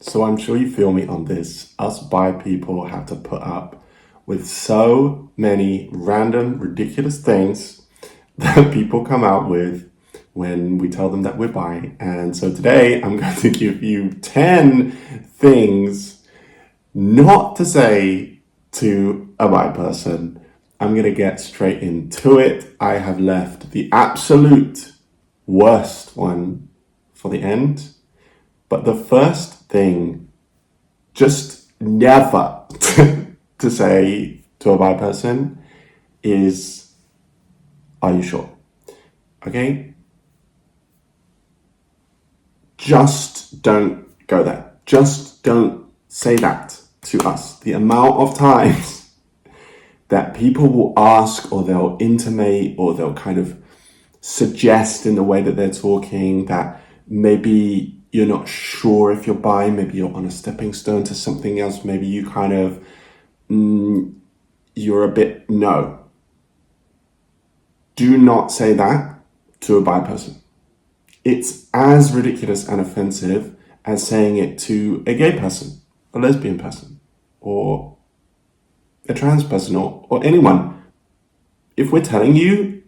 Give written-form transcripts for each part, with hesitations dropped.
So I'm sure you feel me on this. Us bi people have to put up with so many random, ridiculous things that people come out with when we tell them that we're bi. And so today I'm going to give you 10 things not to say to a bi person. I'm going to get straight into it. I have left the absolute worst one for the end. But the first thing, just never to say to a bi person is, are you sure? Okay? Just don't go there. Just don't say that to us. The amount of times that people will ask, or they'll intimate, or they'll kind of suggest in the way that they're talking that maybe you're not sure if you're bi, maybe you're on a stepping stone to something else, maybe you kind of, you're a bit, no. Do not say that to a bi person. It's as ridiculous and offensive as saying it to a gay person, a lesbian person, or a trans person, or anyone. If we're telling you,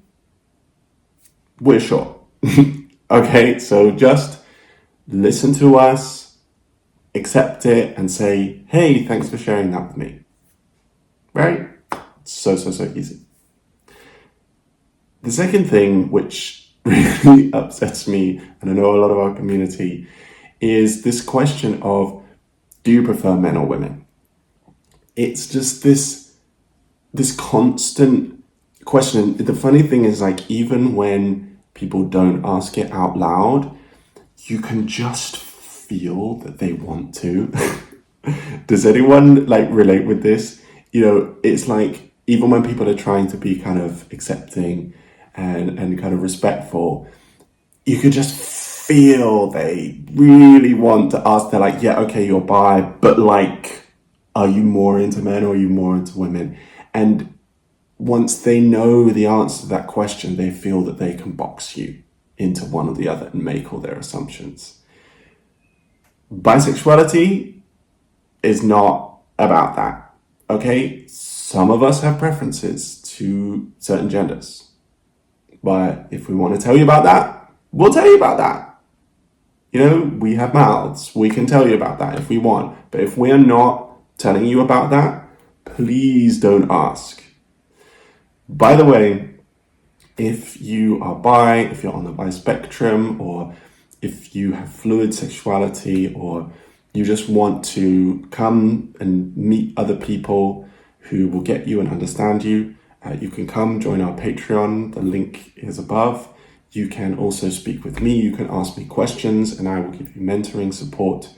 we're sure. Okay, so just listen to us, accept it, and say, hey, thanks for sharing that with me. Right? So easy. The second thing, which really upsets me, and I know a lot of our community, is this question of, do you prefer men or women? It's just this constant question. The funny thing is, like, even when people don't ask it out loud, you can just feel that they want to. Does anyone like relate with this? You know, it's like, even when people are trying to be kind of accepting and kind of respectful, you could just feel they really want to ask. They're like, yeah, okay, you're bi, but like, are you more into men or are you more into women? And once they know the answer to that question, they feel that they can box you into one or the other and make all their assumptions. Bisexuality is not about that, okay? Some of us have preferences to certain genders. But if we want to tell you about that, we'll tell you about that. You know, we have mouths. We can tell you about that if we want. But if we are not telling you about that, please don't ask. By the way, if you are bi, if you're on the bi spectrum, or if you have fluid sexuality, or you just want to come and meet other people who will get you and understand you, you can come join our Patreon. The link is above. You can also speak with me. You can ask me questions and I will give you mentoring support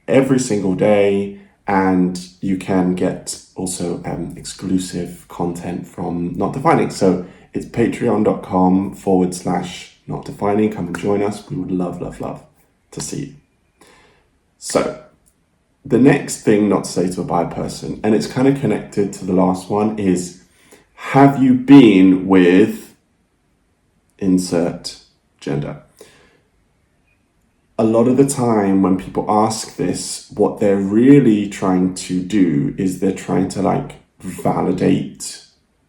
every single day. And you can get also exclusive content from Not Defining. So it's patreon.com/Not Defining. Come and join us. We would love to see you. So the next thing not to say to a bi person, and it's kind of connected to the last one, is, have you been with insert gender? A lot of the time when people ask this, what they're really trying to do is they're trying to like validate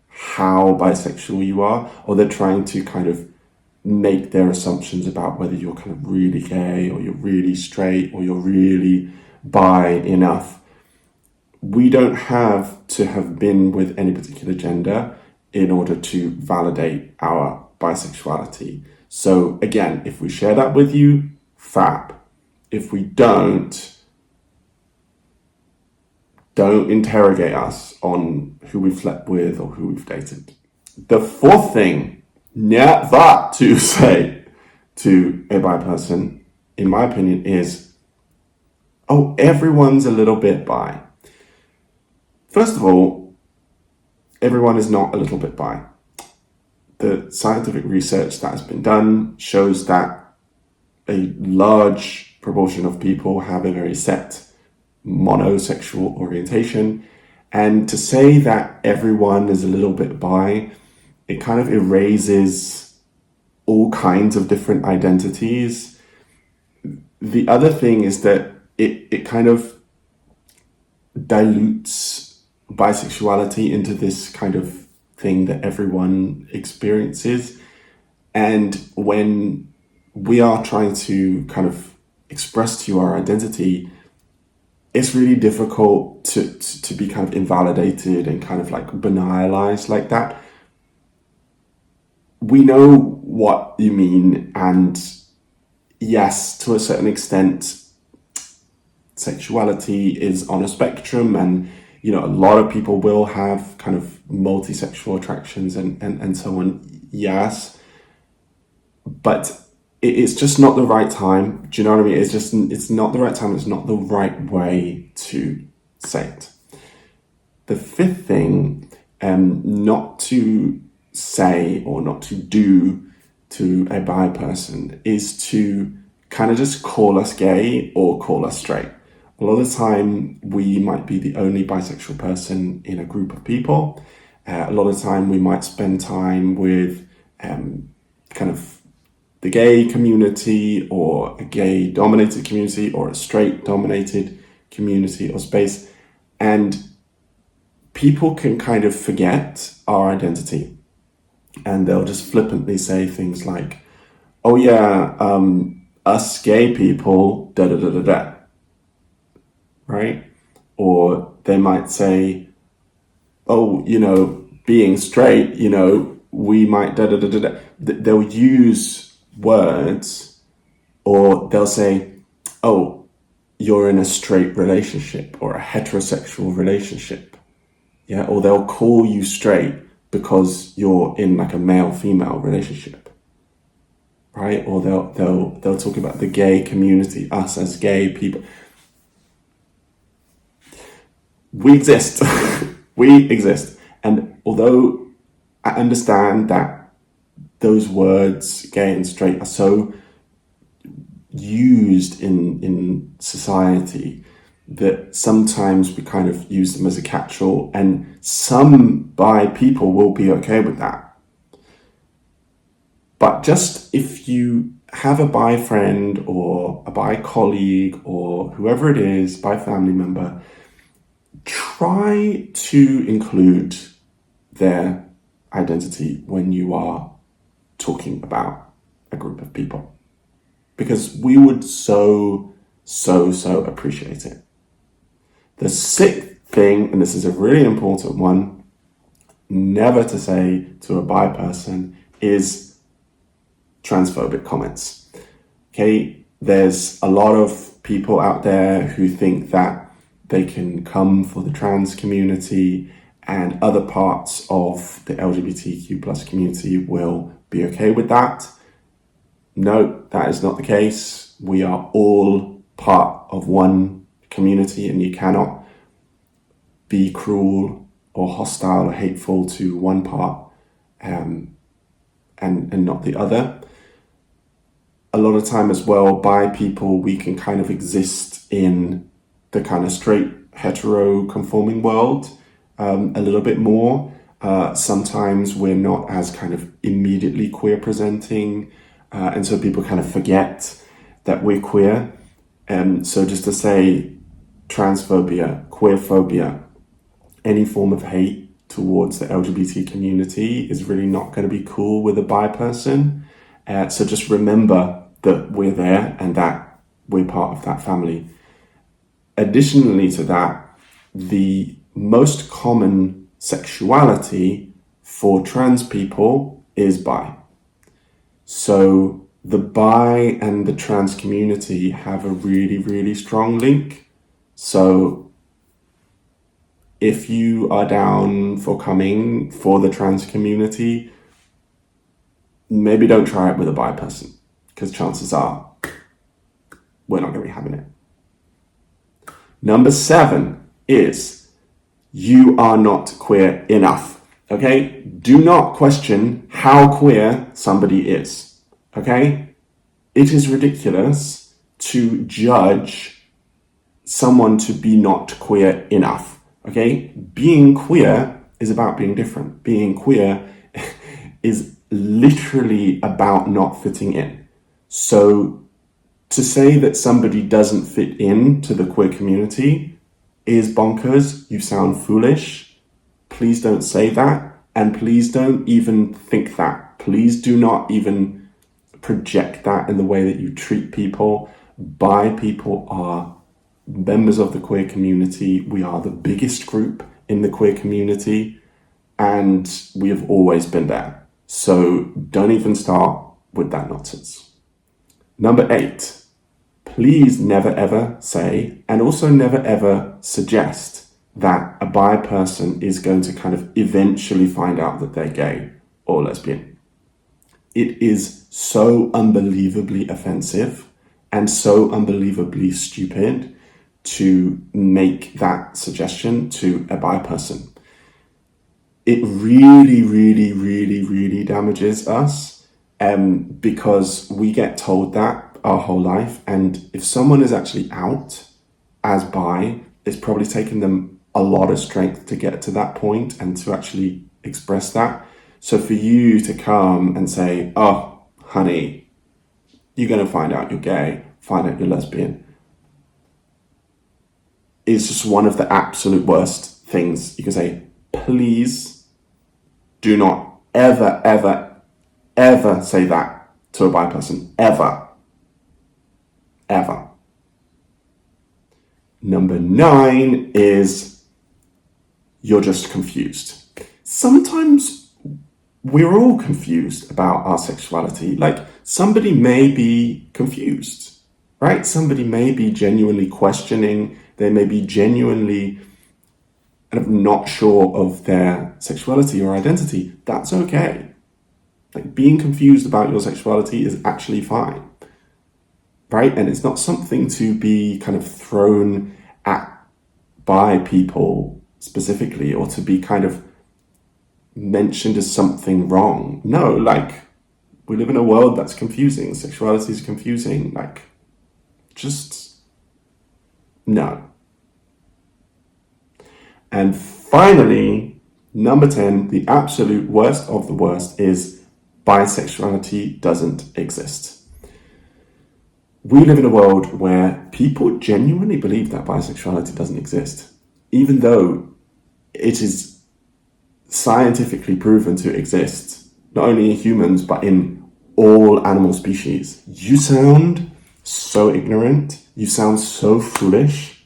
how bisexual you are, or they're trying to kind of make their assumptions about whether you're kind of really gay, or you're really straight, or you're really bi enough. We don't have to have been with any particular gender in order to validate our bisexuality. So again, if we share that with you, fab. If we don't interrogate us on who we've slept with or who we've dated. The fourth thing, never to say to a bi person, in my opinion, is, oh, everyone's a little bit bi. First of all, everyone is not a little bit bi. The scientific research that has been done shows that a large proportion of people have a very set monosexual orientation. And to say that everyone is a little bit bi, it kind of erases all kinds of different identities. The other thing is that it kind of dilutes bisexuality into this kind of thing that everyone experiences. And when we are trying to kind of express to you our identity, it's really difficult to be kind of invalidated and kind of like banalized like that. We know what you mean, and yes, to a certain extent, sexuality is on a spectrum, and a lot of people will have kind of multi-sexual attractions and so on. Yes, but it's just not the right time. Do you know what I mean? It's not the right time. It's not the right way to say it. The fifth thing, not to say or not to do to a bi person, is to kind of just call us gay or call us straight. A lot of the time, we might be the only bisexual person in a group of people. A lot of the time, we might spend time with kind of the gay community, or a gay-dominated community, or a straight-dominated community or space. And people can kind of forget our identity. And they'll just flippantly say things like, oh yeah, us gay people, da-da-da-da-da. Right? Or they might say, oh, being straight, we might da-da-da-da-da. They'll use words, or they'll say, oh, you're in a straight relationship or a heterosexual relationship. Yeah, or they'll call you straight because you're in like a male-female relationship. Right? Or they'll talk about the gay community, us as gay people. We exist. We exist. And although I understand that those words, gay and straight, are so used in society that sometimes we kind of use them as a catch-all, and some bi people will be okay with that. But just if you have a bi friend or a bi colleague or whoever it is, bi family member, try to include their identity when you are talking about a group of people, because we would so appreciate it. The sixth thing, and this is a really important one, never to say to a bi person, is transphobic comments. Okay, there's a lot of people out there who think that they can come for the trans community and other parts of the LGBTQ plus community will be okay with that. No, that is not the case. We are all part of one community, and you cannot be cruel or hostile or hateful to one part and not the other. A lot of time as well, bi people, we can kind of exist in the kind of straight hetero conforming world a little bit more. Sometimes we're not as kind of immediately queer presenting, and so people kind of forget that we're queer. So just to say, transphobia, queerphobia, any form of hate towards the LGBT community is really not going to be cool with a bi person. So just remember that we're there and that we're part of that family. Additionally to that, the most common sexuality for trans people is bi. So the bi and the trans community have a really strong link. So if you are down for coming for the trans community, maybe don't try it with a bi person, because chances are we're not going to be having it. Number 7 is you are not queer enough. Okay? Do not question how queer somebody is. Okay? It is ridiculous to judge someone to be not queer enough. Okay? Being queer is about being different. Being queer is literally about not fitting in. So To say that somebody doesn't fit into the queer community is bonkers. You sound foolish. Please don't say that. And please don't even think that. Please do not even project that in the way that you treat people. Bi people are members of the queer community. We are the biggest group in the queer community, and we have always been there. So don't even start with that nonsense. Number 8, please never ever say, and also never ever suggest, that a bi person is going to kind of eventually find out that they're gay or lesbian. It is so unbelievably offensive and so unbelievably stupid to make that suggestion to a bi person. It really, really, really, really damages us because we get told that our whole life. And if someone is actually out as bi, it's probably taken them a lot of strength to get to that point and to actually express that. So for you to come and say, oh, honey, you're going to find out you're gay, find out you're lesbian, is just one of the absolute worst things you can say. Please do not ever, ever, ever say that to a bi person. Ever. Ever. Number 9 is you're just confused. Sometimes we're all confused about our sexuality. Like, somebody may be confused, right? Somebody may be genuinely questioning. They may be genuinely kind of not sure of their sexuality or identity. That's okay. Like, being confused about your sexuality is actually fine, right? And it's not something to be kind of thrown at by people specifically, or to be kind of mentioned as something wrong. No, like, we live in a world that's confusing. Sexuality is confusing. Like, just no. And finally, number 10, the absolute worst of the worst, is bisexuality doesn't exist. We live in a world where people genuinely believe that bisexuality doesn't exist, even though it is scientifically proven to exist, not only in humans, but in all animal species. You sound so ignorant. You sound so foolish.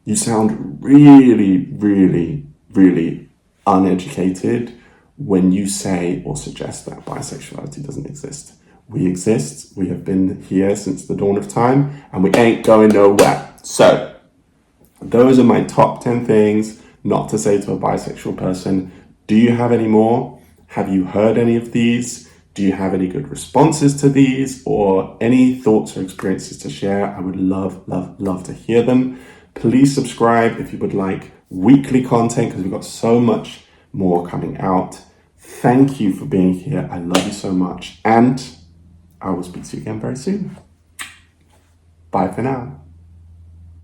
You sound really, really, really uneducated when you say or suggest that bisexuality doesn't exist. We exist. We have been here since the dawn of time, and we ain't going nowhere. So, those are my top 10 things not to say to a bisexual person. Do you have any more? Have you heard any of these? Do you have any good responses to these, or any thoughts or experiences to share? I would love, love, love to hear them. Please subscribe if you would like weekly content, because we've got so much more coming out. Thank you for being here. I love you so much, and I will speak to you again very soon. Bye for now.